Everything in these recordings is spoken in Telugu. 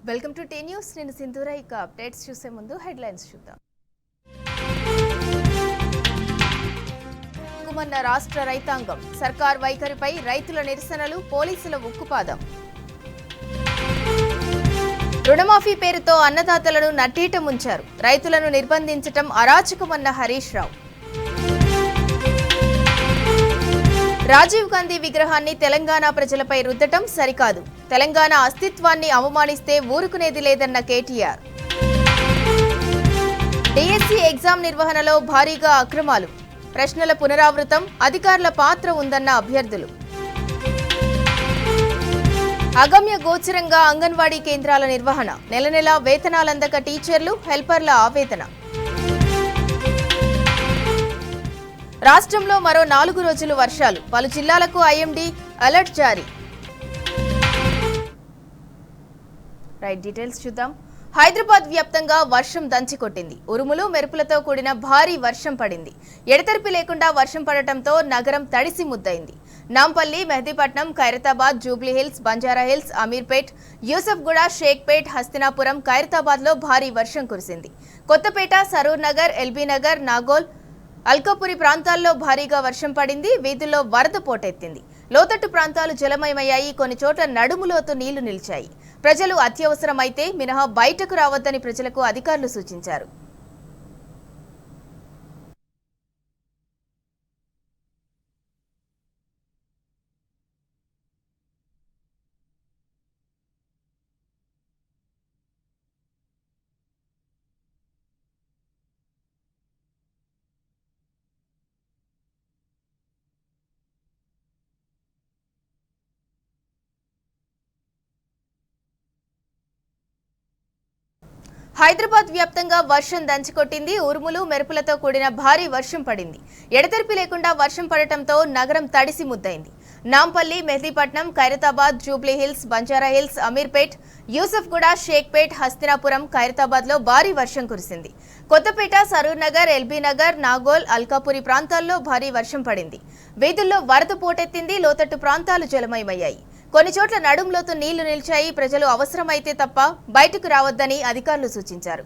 Welcome to tea news. నేను సింధూర. ఇక అప్డేట్స్ చూసే ముందు హెడ్లైన్స్ చూద్దాం. కుమన్న రాష్ట్ర రైతాంగం, సర్కార్ వైఖరిపై రైతుల నిరసనలు, పోలీసుల ఉక్కుపాదం. రుణమాఫీ పేరుతో అన్నదాతలను నట్టేట ముంచారు, రైతులను నిర్బంధించటం అరాచకమన్న హరీష్ రావు. రాజీవ్ గాంధీ విగ్రహాన్ని తెలంగాణ ప్రజలపై రుద్దటం సరికాదు, తెలంగాణ అస్తిత్వాన్ని అవమానిస్తే ఊరుకునేది లేదన్న కేటీఆర్. డిఎస్సి ఎగ్జామ్ నిర్వహణలో భారీగా అక్రమాలు, ప్రశ్నల పునరావృతం, అధికారుల పాత్ర ఉందన్న అభ్యర్థులు. అగమ్య గోచరంగా అంగన్వాడీ కేంద్రాల నిర్వహణ, నెల నెలా వేతనాలందక టీచర్లు, హెల్పర్ల ఆవేదన. రాష్ట్రంలో మరో 4 రోజులు వర్షాలు, పలు జిల్లాలకు ఐఎండీ అలర్ట్ జారీ. డీటెయిల్స్ చూద్దాం. హైదరాబాద్ వ్యాప్తంగా వర్షం దంచికొట్టింది. ఉరుములు మెరుపులతో కూడిన భారీ వర్షం పడింది. ఎడతెరిపి లేకుండా వర్షం పడటంతో నగరం తడిసి ముద్దయింది. నాంపల్లి, మెహదీపట్నం, ఖైరతాబాద్, జూబ్లీహిల్స్, బంజారాహిల్స్, అమీర్పేట్, యూసఫ్గూడ, షేక్పేట్, హస్తినాపురం, ఖైరతాబాద్లో భారీ వర్షం కురిసింది. కొత్తపేట, సరూర్ నగర్, ఎల్బీనగర్, నాగోల్, అల్కాపురి ప్రాంతాల్లో భారీగా వర్షం పడింది. వీధుల్లో వరద పోటెత్తింది. లోతట్టు ప్రాంతాలు జలమయమయ్యాయి. కొన్ని చోట్ల నడుములోతు నీళ్లు నిలిచాయి. ప్రజలు అత్యవసరమైతే మినహా బయటకు రావద్దని ప్రజలకు అధికారులు సూచించారు. హైదరాబాద్ వ్యాప్తంగా వర్షం దంచికొట్టింది. ఉరుములు మెరుపులతో కూడిన భారీ వర్షం పడింది. ఎడతెరిపి లేకుండా వర్షం పడటంతో నగరం తడిసి ముద్దయింది. నాంపల్లి, మెహదీపట్నం, ఖైరతాబాద్, జూబ్లీహిల్స్, బంజారాహిల్స్, అమీర్పేట్, యూసఫ్గూడ, షేక్పేట్, హస్తినాపురం, ఖైరతాబాద్లో భారీ వర్షం కురిసింది. కొత్తపేట, సరూర్ నగర్, ఎల్బీనగర్, నాగోల్, అల్కాపురి ప్రాంతాల్లో భారీ వర్షం పడింది. వీధుల్లో వరద పోటెత్తింది. లోతట్టు ప్రాంతాలు జలమయమయ్యాయి. కొన్ని చోట్ల నడుంలోతు నీళ్లు నిలిచాయి. ప్రజలు అవసరమైతే తప్ప బయటకు రావద్దని అధికారులు సూచించారు.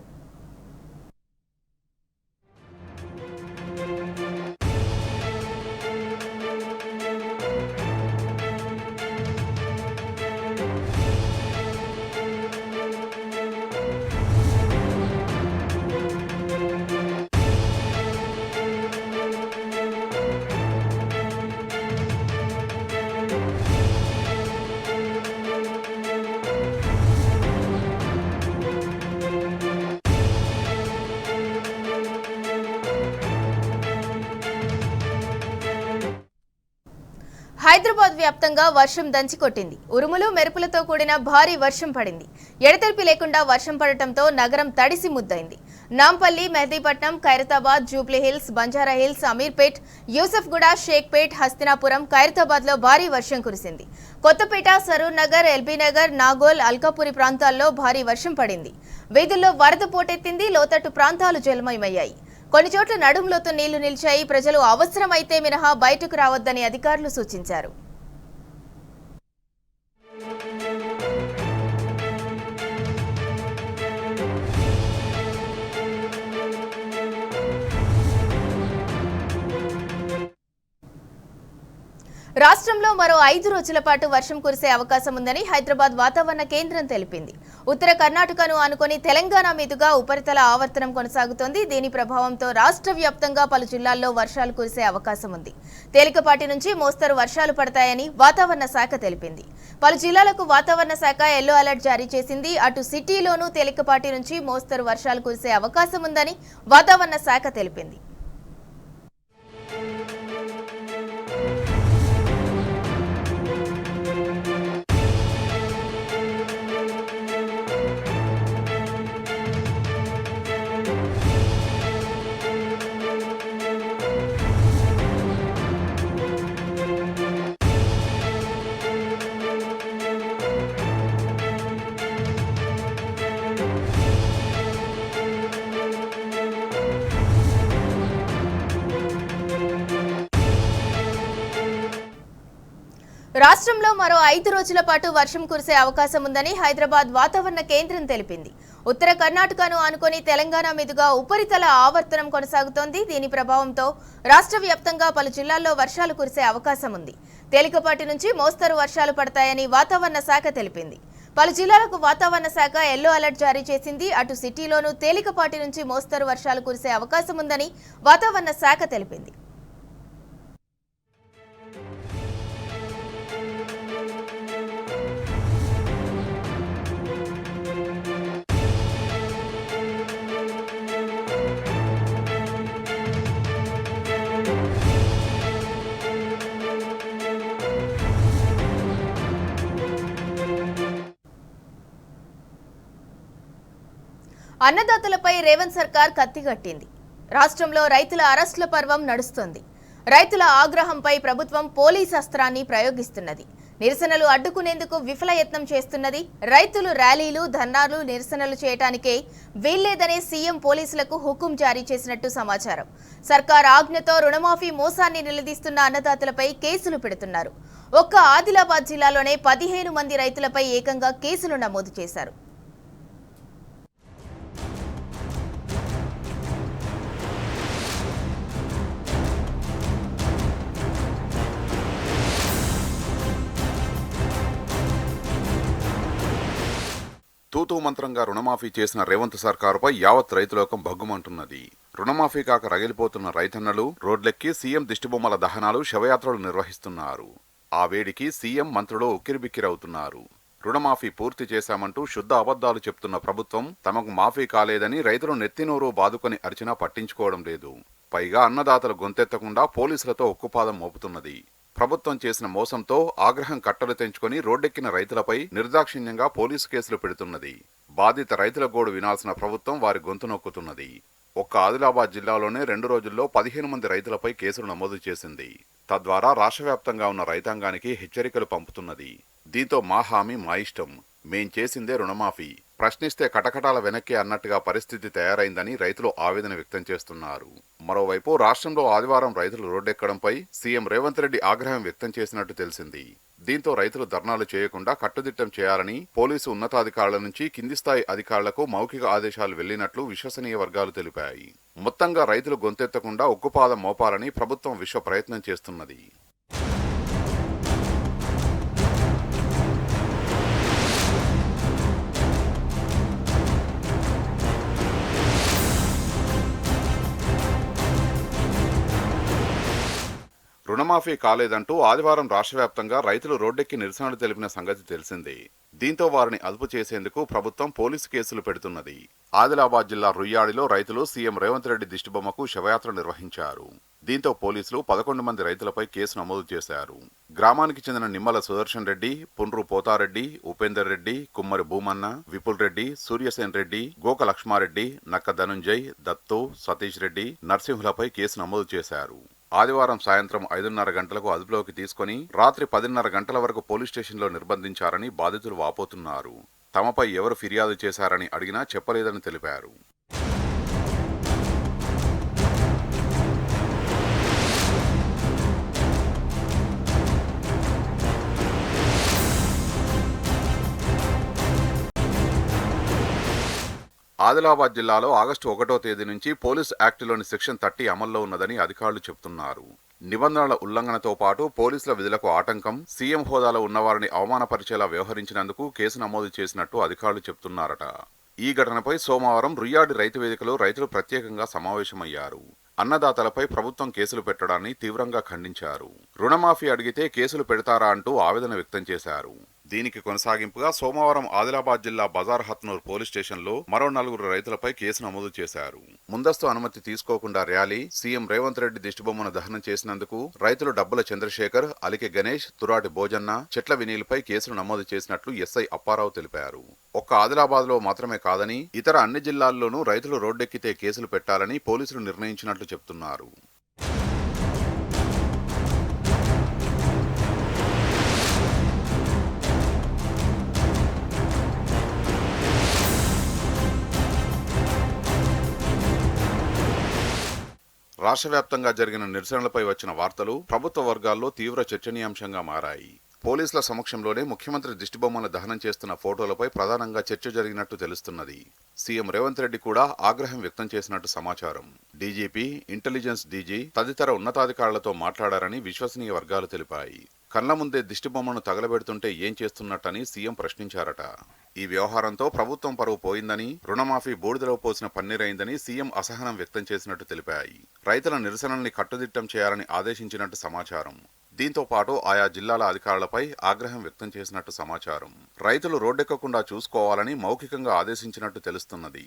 హైదరాబాద్ వ్యాప్తంగా వర్షం దంచికొట్టింది. ఉరుములు మెరుపులతో కూడిన భారీ వర్షం పడింది. ఎడతెరిపి లేకుండా వర్షం పడటంతో నగరం తడిసి ముద్దయింది. నాంపల్లి, మెహదీపట్నం, ఖైరతాబాద్, జూబ్లీహిల్స్, బంజారాహిల్స్, అమీర్పేట్, యూసఫ్గూడ, షేక్పేట్, హస్తినాపురం, ఖైరతాబాద్లో భారీ వర్షం కురిసింది. కొత్తపేట, సరూర్ నగర్, ఎల్బీనగర్, నాగోల్, అల్కాపురి ప్రాంతాల్లో భారీ వర్షం పడింది. వీధుల్లో వరద పోటెత్తింది. లోతట్టు ప్రాంతాలు జలమయమయ్యాయి. కొన్ని చోట్ల నడుంలోతు నీళ్లు నిలిచాయి. ప్రజలు అవసరమైతే మినహా బయటకు రావద్దని అధికారులు సూచించారు. రాష్ట్రంలో మరో 5 రోజుల పాటు వర్షం కురిసే అవకాశం ఉందని హైదరాబాద్ వాతావరణ కేంద్రం తెలిపింది. ఉత్తర కర్ణాటకను ఆనుకొని తెలంగాణ మీదుగా ఉపరితల ఆవర్తనం కొనసాగుతోంది. దీని ప్రభావంతో రాష్ట్ర వ్యాప్తంగా పలు జిల్లాల్లో వర్షాలు కురిసే అవకాశం ఉంది. తేలికపాటి నుంచి మోస్తరు వర్షాలు పడతాయని వాతావరణ శాఖ తెలిపింది. పలు జిల్లాలకు వాతావరణ శాఖ ఎల్లో అలర్ట్ జారీ చేసింది. అటు సిటీలోనూ తేలికపాటి నుంచి మోస్తరు వర్షాలు కురిసే అవకాశం ఉందని వాతావరణ శాఖ తెలిపింది. రాష్ట్రంలో మరో 5 రోజుల పాటు వర్షం కురిసే అవకాశం ఉందని హైదరాబాద్ వాతావరణ కేంద్రం తెలిపింది. ఉత్తర కర్ణాటకను ఆనుకొని తెలంగాణ మీదుగా ఉపరితల ఆవర్తనం కొనసాగుతోంది. దీని ప్రభావంతో రాష్ట్ర వ్యాప్తంగా పలు జిల్లాల్లో వర్షాలు కురిసే అవకాశం ఉంది. తేలికపాటి నుంచి మోస్తరు వర్షాలు పడతాయని వాతావరణ శాఖ తెలిపింది. పలు జిల్లాలకు వాతావరణ శాఖ ఎల్లో అలర్ట్ జారీ చేసింది. అటు సిటీలోనూ తేలికపాటి నుంచి మోస్తరు వర్షాలు కురిసే అవకాశం ఉందని వాతావరణ శాఖ తెలిపింది. అన్నదాతలపై రేవంత్ సర్కార్ కత్తిగట్టింది. రాష్ట్రంలో రైతుల అరెస్టుల పర్వం నడుస్తోంది. రైతుల ఆగ్రహంపై ప్రభుత్వం పోలీస్ అస్త్రాన్ని ప్రయోగిస్తున్నది. నిరసనలు అడ్డుకునేందుకు విఫలయత్నం చేస్తున్నది. రైతులు ర్యాలీలు, ధర్నాలు, నిరసనలు చేయడానికే వీల్లేదనే సీఎం పోలీసులకు హుకుం జారీ చేసినట్టు సమాచారం. సర్కార్ ఆజ్ఞతో రుణమాఫీ మోసాన్ని నిలదీస్తున్న అన్నదాతలపై కేసులు పెడుతున్నారు. ఒక్క ఆదిలాబాద్ జిల్లాలోనే 15 మంది రైతులపై ఏకంగా కేసులు నమోదు చేశారు. తూతూ మంత్రంగా రుణమాఫీ చేసిన రేవంత్ సర్కారుపై యావత్ రైతులోకం భగ్గుమంటున్నది. రుణమాఫీ కాక రగిలిపోతున్న రైతన్నలు రోడ్లెక్కి సీఎం దిష్టిబొమ్మల దహనాలు, శవయాత్రలు నిర్వహిస్తున్నారు. ఆ వేడికి సీఎం, మంత్రులు ఉక్కిరిబిక్కిరవుతున్నారు. రుణమాఫీ పూర్తి చేశామంటూ శుద్ధ అబద్ధాలు చెప్తున్న ప్రభుత్వం తమకు మాఫీ కాలేదని రైతులు నెత్తినోరు బాదుకొని అరిచినా పట్టించుకోవడం లేదు. పైగా అన్నదాతలు గొంతెత్తకుండా పోలీసులతో ఉక్కుపాదం మోపుతున్నది. ప్రభుత్వం చేసిన మోసంతో ఆగ్రహం కట్టలు తెంచుకొని రోడ్డెక్కిన రైతులపై నిర్దాక్షిణ్యంగా పోలీసు కేసులు పెడుతున్నది. బాధిత రైతుల గోడు వినాల్సిన ప్రభుత్వం వారి గొంతు నొక్కుతున్నది. ఒక్క ఆదిలాబాద్ జిల్లాలోనే 2 రోజుల్లో 15 మంది రైతులపై కేసులు నమోదు చేసింది. తద్వారా రాష్ట్ర వ్యాప్తంగా ఉన్న రైతాంగానికి హెచ్చరికలు పంపుతున్నది. దీంతో మా హామీ మా ఇష్టం, మేం చేసిందే రుణమాఫీ, ప్రశ్నిస్తే కటకటాల వెనక్కి అన్నట్టుగా పరిస్థితి తయారైందని రైతులు ఆవేదన వ్యక్తం చేస్తున్నారు. మరోవైపు రాష్ట్రంలో ఆదివారం రైతులు రోడ్డెక్కడంపై సీఎం రేవంత్ రెడ్డి ఆగ్రహం వ్యక్తం చేసినట్టు తెలిసింది. దీంతో రైతులు ధర్నాలు చేయకుండా కట్టుదిట్టం చేయాలని పోలీసు ఉన్నతాధికారుల నుంచి కింది స్థాయి అధికారులకు మౌఖిక ఆదేశాలు వెళ్లినట్లు విశ్వసనీయ వర్గాలు తెలిపాయి. మొత్తంగా రైతులు గొంతెత్తకుండా ఉక్కుపాదం మోపాలని ప్రభుత్వం విశ్వ ప్రయత్నం చేస్తున్నది. రుణమాఫీ కాలేదంటూ ఆదివారం రాష్ట్ర వ్యాప్తంగా రైతులు రోడ్డెక్కి నిరసనలు తెలిపిన సంగతి తెలిసిందే. దీంతో వారిని అదుపు చేసేందుకు ప్రభుత్వం పోలీసు కేసులు పెడుతున్నది. ఆదిలాబాద్ జిల్లా రుయ్యాడిలో రైతులు సీఎం రేవంత్ రెడ్డి దిష్టిబొమ్మకు శవయాత్ర నిర్వహించారు. దీంతో పోలీసులు 11 మంది రైతులపై కేసు నమోదు చేశారు. గ్రామానికి చెందిన నిమ్మల సుదర్శన్ రెడ్డి, పుండ్రు పోతారెడ్డి, ఉపేందర్ రెడ్డి, కుమ్మరి భూమన్న, విపుల్ రెడ్డి, సూర్యసేన్ రెడ్డి, గోక లక్ష్మారెడ్డి, నక్క ధనుంజయ్, దత్తు, సతీష్ రెడ్డి, నర్సింహులపై కేసు నమోదు చేశారు. ఆదివారం సాయంత్రం 5:30 గంటలకు అదుపులోకి తీసుకుని రాత్రి 10:30 గంటల వరకు పోలీస్ స్టేషన్లో నిర్బంధించారని బాధితులు వాపోతున్నారు. తమపై ఎవరు ఫిర్యాదు చేశారని అడిగినా చెప్పలేదని తెలిపారు. ఆదిలాబాద్ జిల్లాలో ఆగస్టు 1వ తేదీ నుంచి పోలీస్ యాక్టులోని సెక్షన్ 30 అమల్లో ఉన్నదని అధికారులు చెబుతున్నారు. నిబంధనల ఉల్లంఘనతో పాటు పోలీసుల విధులకు ఆటంకం, సీఎం హోదాలో ఉన్నవారిని అవమానపరిచేలా వ్యవహరించినందుకు కేసు నమోదు చేసినట్టు అధికారులు చెబుతున్నారట. ఈ ఘటనపై సోమవారం రుయ్యాడి రైతు వేదికలో రైతులు ప్రత్యేకంగా సమావేశమయ్యారు. అన్నదాతలపై ప్రభుత్వం కేసులు పెట్టడాన్ని తీవ్రంగా ఖండించారు. రుణమాఫీ అడిగితే కేసులు పెడతారా అంటూ ఆవేదన వ్యక్తం చేశారు. దీనికి కొనసాగింపుగా సోమవారం ఆదిలాబాద్ జిల్లా బజార్ హత్నూర్ పోలీస్ స్టేషన్లో మరో 4 రైతులపై కేసు నమోదు చేశారు. ముందస్తు అనుమతి తీసుకోకుండా ర్యాలీ, సీఎం రేవంత్ రెడ్డి దిష్టిబొమ్మను దహనం చేసినందుకు రైతులు డబ్బుల చంద్రశేఖర్, అలికె గణేష్, తురాటి భోజన్న, చెట్ల వినీల్పై కేసులు నమోదు చేసినట్లు ఎస్ఐ అప్పారావు తెలిపారు. ఒక్క ఆదిలాబాద్ లో మాత్రమే కాదని ఇతర అన్ని జిల్లాల్లోనూ రైతులు రోడ్డెక్కితే కేసులు పెట్టాలని పోలీసులు నిర్ణయించినట్లు చెబుతున్నారు. రాష్ట్ర వ్యాప్తంగా జరిగిన నిరసనలపై వచ్చిన వార్తలు ప్రభుత్వ వర్గాల్లో తీవ్ర చర్చనీయాంశంగా మారాయి. పోలీసుల సమక్షంలోనే ముఖ్యమంత్రి దిష్టిబొమ్మల దహనం చేస్తున్న ఫోటోలపై ప్రధానంగా చర్చ జరిగినట్టు తెలుస్తున్నది. సీఎం రేవంత్ రెడ్డి కూడా ఆగ్రహం వ్యక్తం చేసినట్టు సమాచారం. డీజీపీ, ఇంటెలిజెన్స్ డీజీ తదితర ఉన్నతాధికారులతో మాట్లాడారని విశ్వసనీయ వర్గాలు తెలిపాయి. కళ్ల ముందే దిష్టిబొమ్మను తగలబెడుతుంటే ఏం చేస్తున్నట్టని సీఎం ప్రశ్నించారట. ఈ వ్యవహారంతో ప్రభుత్వం పరువు పోయిందని, రుణమాఫీ బూడిదలో పోసిన పన్నీరైందని సీఎం అసహనం వ్యక్తం చేసినట్టు తెలిపాయి. రైతుల నిరసనల్ని కట్టుదిట్టం చేయాలని ఆదేశించినట్టు సమాచారం. దీంతో పాటు ఆయా జిల్లాల అధికారులపై ఆగ్రహం వ్యక్తం చేసినట్టు సమాచారం. రైతులు రోడ్డెక్కకుండా చూసుకోవాలని మౌఖికంగా ఆదేశించినట్టు తెలుస్తున్నది.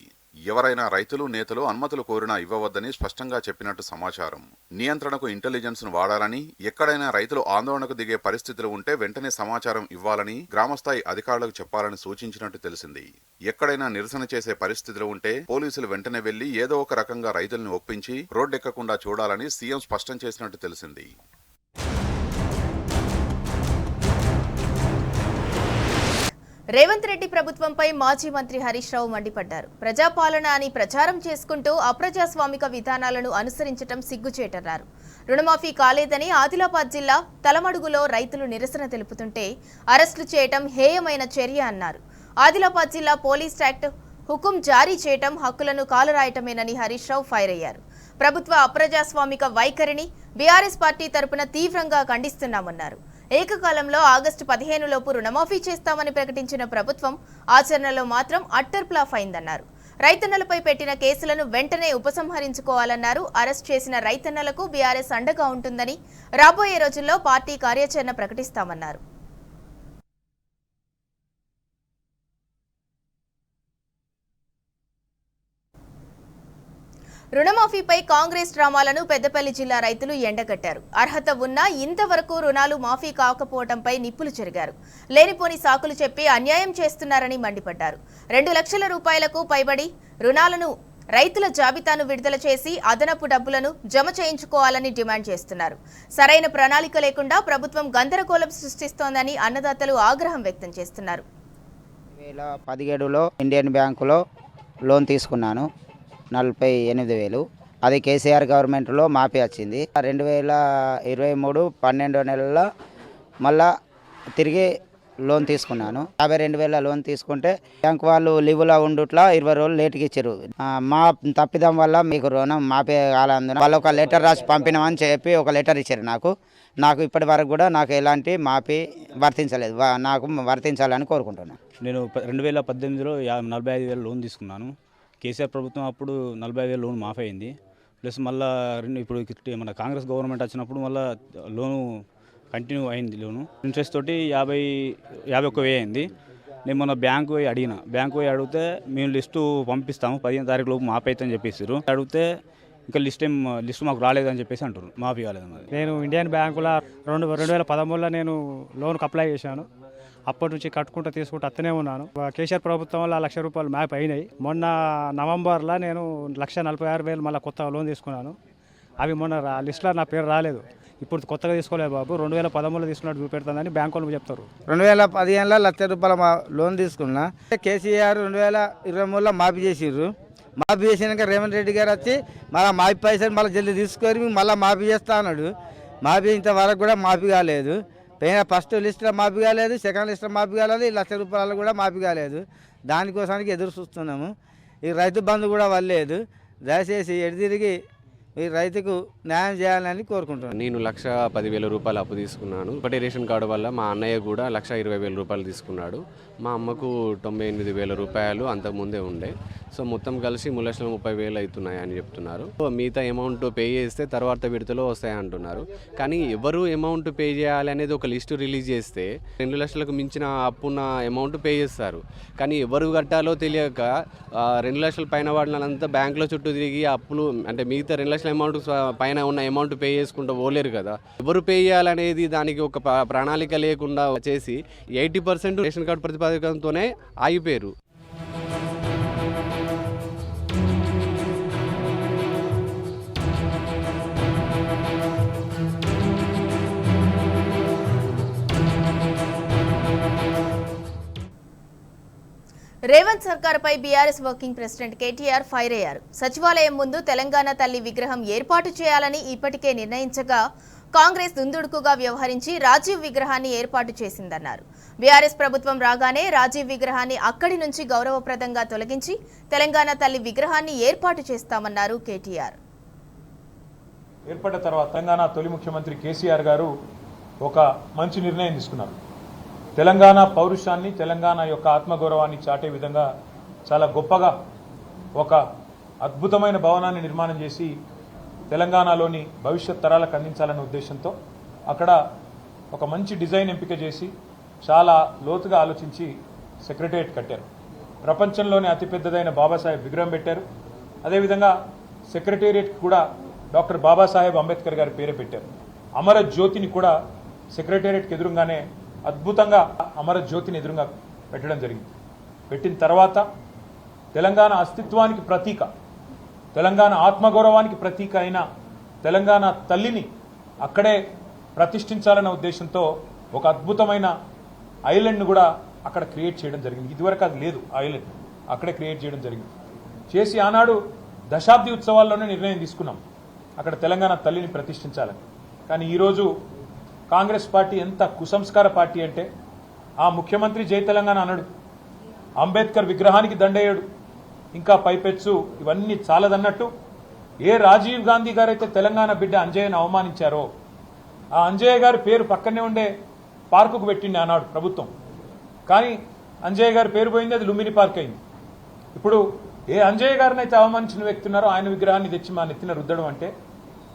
ఎవరైనా రైతులు, నేతలు అనుమతులు కోరినా ఇవ్వవద్దని స్పష్టంగా చెప్పినట్టు సమాచారం. నియంత్రణకు ఇంటెలిజెన్స్ ను వాడాలని, ఎక్కడైనా రైతులు ఆందోళనకు దిగే పరిస్థితులు ఉంటే వెంటనే సమాచారం ఇవ్వాలని గ్రామస్థాయి అధికారులకు చెప్పాలని సూచించినట్టు తెలిసింది. ఎక్కడైనా నిరసన చేసే పరిస్థితులు ఉంటే పోలీసులు వెంటనే వెళ్లి ఏదో ఒక రకంగా రైతుల్ని ఒప్పించి రోడ్డెక్కకుండా చూడాలని సీఎం స్పష్టం చేసినట్టు తెలిసింది. రేవంత్ రెడ్డి ప్రభుత్వంపై మాజీ మంత్రి హరీష్ రావు మండిపడ్డారు. ప్రజాపాలన అని ప్రచారం చేసుకుంటూ అప్రజాస్వామిక విధానాలను అనుసరించడం సిగ్గుచేటన్నారు. రుణమాఫీ కాలేదని ఆదిలాబాద్ జిల్లా తలమడుగులో రైతులు నిరసన తెలుపుతుంటే అరెస్టులు చేయటం హేయమైన చర్య అన్నారు. ఆదిలాబాద్ జిల్లా పోలీస్ యాక్ట్ హుకుం జారీ చేయటం హక్కులను కాలరాయటమేనని హరీష్ రావు ఫైర్ అయ్యారు. ప్రభుత్వ అప్రజాస్వామిక వైఖరిని బీఆర్ఎస్ పార్టీ తరపున తీవ్రంగా ఖండిస్తున్నామన్నారు. ఏకకాలంలో ఆగస్టు 15 లోపు రుణమాఫీ చేస్తామని ప్రకటించిన ప్రభుత్వం ఆచరణలో మాత్రం అట్టర్ ఫ్లాప్ అయిందన్నారు. రైతన్నలపై పెట్టిన కేసులను వెంటనే ఉపసంహరించుకోవాలన్నారు. అరెస్ట్ చేసిన రైతన్నలకు బీఆర్ఎస్ అండగా ఉంటుందని, రాబోయే రోజుల్లో పార్టీ కార్యాచరణ ప్రకటిస్తామన్నారు. రుణమాఫీపై కాంగ్రెస్ డ్రామాలను పెద్దపల్లి జిల్లా రైతులు ఎండగట్టారు. అర్హత ఉన్నా ఇంతవరకు రుణాలు మాఫీ కాకపోవడంపై నిప్పులు చెరిగారు. లేనిపోని సాకులు చెప్పి అన్యాయం చేస్తున్నారని మండిపడ్డారు. 2 లక్షల రూపాయలకు పైబడి రుణాలను రైతుల జాబితాను విడుదల చేసి అదనపు డబ్బులను జమ చేయించుకోవాలని డిమాండ్ చేస్తున్నారు. సరైన ప్రణాళిక లేకుండా ప్రభుత్వం గందరగోళం సృష్టిస్తోందని అన్నదాతలు ఆగ్రహం వ్యక్తం చేస్తున్నారు. 2017లో ఇండియన్ బ్యాంకులో లోన్ తీసుకున్నాను 48,000. అది కేసీఆర్ గవర్నమెంట్లో మాఫీ వచ్చింది. 2023 12 నెలల్లో మళ్ళా తిరిగి లోన్ తీసుకున్నాను. 52,000 లోన్ తీసుకుంటే బ్యాంక్ వాళ్ళు లీవులో ఉండుట్లా 20 రోజులు లేట్కి ఇచ్చారు. మా తప్పిదం వల్ల మీకు రుణం మాఫీ కాలందున వాళ్ళు ఒక లెటర్ రాసి పంపినామని చెప్పి ఒక లెటర్ ఇచ్చారు. నాకు ఇప్పటి వరకు కూడా నాకు ఎలాంటి మాఫీ వర్తించలేదు. నాకు వర్తించాలని కోరుకుంటున్నాను. నేను 2018లో 45,000 లోన్ తీసుకున్నాను. కేసీఆర్ ప్రభుత్వం అప్పుడు 45,000 లోన్ మాఫీ అయింది. ప్లస్ మళ్ళీ ఇప్పుడు మన కాంగ్రెస్ గవర్నమెంట్ వచ్చినప్పుడు మళ్ళీ లోను కంటిన్యూ అయింది. లోను ఇంట్రెస్ట్ తోటి 51,000 అయింది. నేను మొన్న బ్యాంకు పోయి అడిగితే మేము లిస్టు పంపిస్తాము 15వ తారీఖు లోపు మాఫీ అవుతుందని చెప్పేసారు. అడిగితే ఇంకా లిస్ట్ మాకు రాలేదని చెప్పేసి అంటారు. మాఫీ కాలేదన్నది. నేను ఇండియన్ బ్యాంకులో 2013లో నేను లోన్కి అప్లై చేశాను. అప్పటి నుంచి కట్టుకుంటూ తీసుకుంటూ అత్తనే ఉన్నాను. కేసీఆర్ ప్రభుత్వం వల్ల 1,00,000 రూపాయలు మ్యాప్ అయినాయి. మొన్న నవంబర్లో నేను 1,46,000 మళ్ళీ కొత్తగా లోన్ తీసుకున్నాను. అవి మొన్న లిస్టులో నా పేరు రాలేదు. ఇప్పుడు కొత్తగా తీసుకోలేదు బాబు. 2013లో తీసుకున్నట్టు చూపెడుతుందని బ్యాంకు వాళ్ళు చెప్తారు. 2015లో 1,00,000 రూపాయల లోన్ తీసుకున్నా. కేసీఆర్ 2023లో మాఫీ చేసిర్రు. మాఫీ చేసినాక రేవంత్ రెడ్డి గారు వచ్చి మళ్ళీ మాఫీ పైసలు మళ్ళీ జల్దీ తీసుకొని మళ్ళీ మాఫీ చేస్తా అన్నాడు. మాఫీ ఇంతవరకు కూడా మాఫీ కాలేదు. ఫస్ట్ లిస్టులో మాఫీ కాలేదు, సెకండ్ లిస్టులో మాఫీ కాలేదు, 1,00,000 రూపాయలు కూడా మాఫీ కాలేదు. దానికోసానికి ఎదురు చూస్తున్నాము. ఈ రైతు బంధు కూడా వల్లేదు. దయచేసి ఎడితిరిగి ఈ రైతుకు న్యాయం చేయాలని కోరుకుంటున్నాను. నేను 1,10,000 రూపాయలు అప్పు తీసుకున్నాను. ఒకటి రేషన్ కార్డు వల్ల మా అన్నయ్య కూడా 1,20,000 రూపాయలు తీసుకున్నాడు. మా అమ్మకు 98,000 రూపాయలు అంతకుముందే ఉండే. సో మొత్తం కలిసి 3,30,000 అవుతున్నాయి అని చెప్తున్నారు. మిగతా అమౌంట్ పే చేస్తే తర్వాత విడతలో వస్తాయి అంటున్నారు. కానీ ఎవరు అమౌంట్ పే చేయాలి అనేది ఒక లిస్టు రిలీజ్ చేస్తే 2 లక్షలకు మించిన అప్పున్న అమౌంట్ పే చేస్తారు. కానీ ఎవరు కట్టాలో తెలియక 2 లక్షల పైన వాడినంతా బ్యాంకులో చుట్టూ తిరిగి అప్పులు అంటే మిగతా 2 లక్షల అమౌంట్ పైన ఉన్న అమౌంట్ పే చేసుకుంటూ పోలేరు కదా. ఎవరు పే చేయాలనేది దానికి ఒక ప్రణాళిక లేకుండా చేసి 80% రేషన్ కార్డు ప్రతిపాదకంతోనే ఆగిపోయారు. రేవంత్ సర్కార్పై BRS working president KTR fire అయ్యారు. సచివాలయం ముందు తెలంగాణ తల్లి విగ్రహం ఏర్పాటు చేయాలని ఇప్పటికే నిర్ణయించగా కాంగ్రెస్ దుందుడుకుగా వ్యవహరించి రాజీవ్ విగ్రహాన్ని ఏర్పాటు చేసిందన్నారు. బీఆర్ఎస్ ప్రభుత్వం రాగానే రాజీవ్ విగ్రహాన్ని అక్కడి నుంచి గౌరవప్రదంగా తొలగించి తెలంగాణ తల్లి విగ్రహాన్ని ఏర్పాటు చేస్తామన్నారు కేటీఆర్. ఏర్పడ్డ తర్వాత తెలంగాణ తొలి ముఖ్యమంత్రి కేసీఆర్ గారు ఒక మంచి నిర్ణయం తీసుకున్నారు. తెలంగాణ పౌరుషాన్ని, తెలంగాణ యొక్క ఆత్మగౌరవాన్ని చాటే విధంగా చాలా గొప్పగా ఒక అద్భుతమైన భవనాన్ని నిర్మాణం చేసి తెలంగాణలోని భవిష్యత్ తరాలకు అందించాలనే ఉద్దేశంతో అక్కడ ఒక మంచి డిజైన్ ఎంపిక చేసి చాలా లోతుగా ఆలోచించి సెక్రటేరియట్ కట్టారు. ప్రపంచంలోనే అతిపెద్దదైన బాబాసాహెబ్ విగ్రహం పెట్టారు. అదేవిధంగా సెక్రటేరియట్కి కూడా డాక్టర్ బాబాసాహెబ్ అంబేద్కర్ గారి పేరే పెట్టారు. అమర జ్యోతిని కూడా సెక్రటేరియట్కి ఎదురుగానే అద్భుతంగా అమర జ్యోతిని ఎదురుగా పెట్టడం జరిగింది. పెట్టిన తర్వాత తెలంగాణ అస్తిత్వానికి ప్రతీక, తెలంగాణ ఆత్మగౌరవానికి ప్రతీక అయిన తెలంగాణ తల్లిని అక్కడే ప్రతిష్ఠించాలన్న ఉద్దేశంతో ఒక అద్భుతమైన ఐలాండ్ను కూడా అక్కడ క్రియేట్ చేయడం జరిగింది. ఇదివరకు అది లేదు, ఐలాండ్ అక్కడే క్రియేట్ చేయడం జరిగింది. చేసి ఆనాడు దశాబ్ది ఉత్సవాల్లోనే నిర్ణయం తీసుకున్నాం అక్కడ తెలంగాణ తల్లిని ప్రతిష్ఠించాలని. కానీ ఈరోజు కాంగ్రెస్ పార్టీ ఎంత కుసంస్కార పార్టీ అంటే ఆ ముఖ్యమంత్రి జై తెలంగాణ అనడు, అంబేద్కర్ విగ్రహానికి దండేయడు, ఇంకా పైపెచ్చు ఇవన్నీ చాలదన్నట్టు ఏ రాజీవ్ గాంధీ గారైతే తెలంగాణ బిడ్డ అంజయ్యను అవమానించారో ఆ అంజయ్య గారి పేరు పక్కనే ఉండే పార్కుకు పెట్టింది ఆనాడు ప్రభుత్వం. కానీ అంజయ్య గారి పేరు పోయింది, అది లుంబిని పార్క్ అయింది. ఇప్పుడు ఏ అంజయ్య గారిని అయితే అవమానించిన వ్యక్తి ఉన్నారో ఆయన విగ్రహాన్ని తెచ్చి మా నెత్తిన రుద్దడం అంటే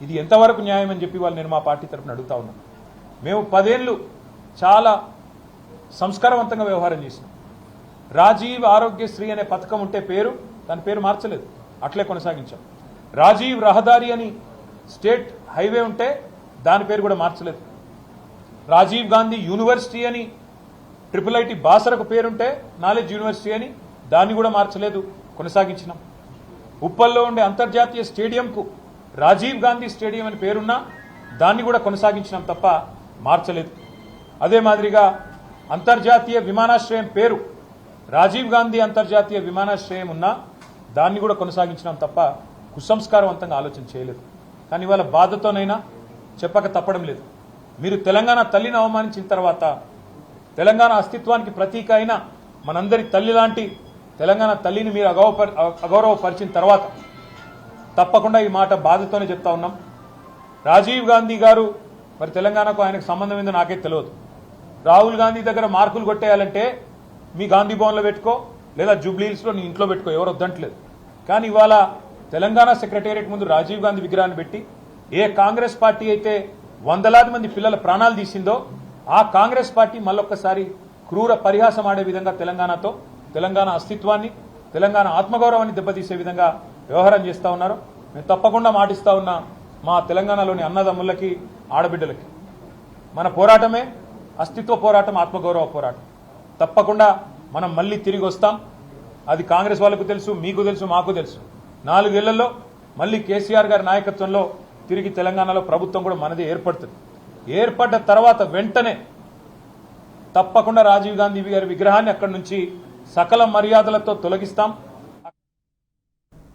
ఇది ఎంతవరకు న్యాయం అని చెప్పి వాళ్ళు నేను మా పార్టీ తరఫున అడుగుతా ఉన్నాను. మేము 10 ఏళ్ళు చాలా సంస్కారవంతంగా వ్యవహారం చేసినాం. రాజీవ్ ఆరోగ్యశ్రీ అనే పథకం ఉంటే దాని పేరు మార్చలేదు, అట్లే కొనసాగించాం. రాజీవ్ రహదారి అని స్టేట్ హైవే ఉంటే దాని పేరు కూడా మార్చలేదు. రాజీవ్ గాంధీ యూనివర్సిటీ అని IIIT బాసరకు పేరుంటే నాలెడ్జ్ యూనివర్సిటీ అని దాన్ని కూడా మార్చలేదు, కొనసాగించినాం. ఉప్పల్లో ఉండే అంతర్జాతీయ స్టేడియంకు రాజీవ్ గాంధీ స్టేడియం అని పేరున్నా దాన్ని కూడా కొనసాగించినాం తప్ప మార్చలేదు. అదే మాదిరిగా అంతర్జాతీయ విమానాశ్రయం పేరు రాజీవ్ గాంధీ అంతర్జాతీయ విమానాశ్రయం ఉన్నా దాన్ని కూడా కొనసాగించినాం తప్ప కుసంస్కారవంతంగా ఆలోచన చేయలేదు. కానీ ఇవాళ బాధతోనైనా చెప్పక తప్పడం లేదు. మీరు తెలంగాణ తల్లిని అవమానించిన తర్వాత, తెలంగాణ అస్తిత్వానికి ప్రతీక అయిన మనందరి తల్లి లాంటి తెలంగాణ తల్లిని మీరు అగౌరవపరిచిన తర్వాత తప్పకుండా ఈ మాట బాధతోనే చెప్తా ఉన్నాం. రాజీవ్ గాంధీ గారు మరి తెలంగాణకు ఆయనకు సంబంధం ఏందో నాకే తెలియదు. రాహుల్ గాంధీ దగ్గర మార్కులు కొట్టేయాలంటే మీ గాంధీ భవన్లో పెట్టుకో, లేదా జూబ్లీహిల్స్లో నీ ఇంట్లో పెట్టుకో, ఎవరు వద్దంటలేదు. కానీ ఇవాళ తెలంగాణ సెక్రటేరియట్ ముందు రాజీవ్ గాంధీ విగ్రహాన్ని పెట్టి ఏ కాంగ్రెస్ పార్టీ అయితే వందలాది మంది పిల్లల ప్రాణాలు తీసిందో ఆ కాంగ్రెస్ పార్టీ మళ్ళొక్కసారి క్రూర పరిహాసం ఆడే విధంగా తెలంగాణతో, తెలంగాణ అస్తిత్వాన్ని, తెలంగాణ ఆత్మగౌరవాన్ని దెబ్బతీసే విధంగా వ్యవహారం చేస్తూ ఉన్నారు. మేము తప్పకుండా మాటిస్తా ఉన్నా మా తెలంగాణలోని అన్నదమ్ములకి, ఆడబిడ్డలకి, మన పోరాటమే అస్తిత్వ పోరాటం, ఆత్మగౌరవ పోరాటం. తప్పకుండా మనం మళ్ళీ తిరిగి వస్తాం. అది కాంగ్రెస్ వాళ్ళకు తెలుసు, మీకు తెలుసు, మాకు తెలుసు. 4 ఏళ్లలో మళ్ళీ కేసీఆర్ గారి నాయకత్వంలో తిరిగి తెలంగాణలో ప్రభుత్వం కూడా మనదే ఏర్పడుతుంది. ఏర్పడ్డ తర్వాత వెంటనే తప్పకుండా రాజీవ్ గాంధీ గారి విగ్రహాన్ని అక్కడి నుంచి సకల మర్యాదలతో తొలగిస్తాం.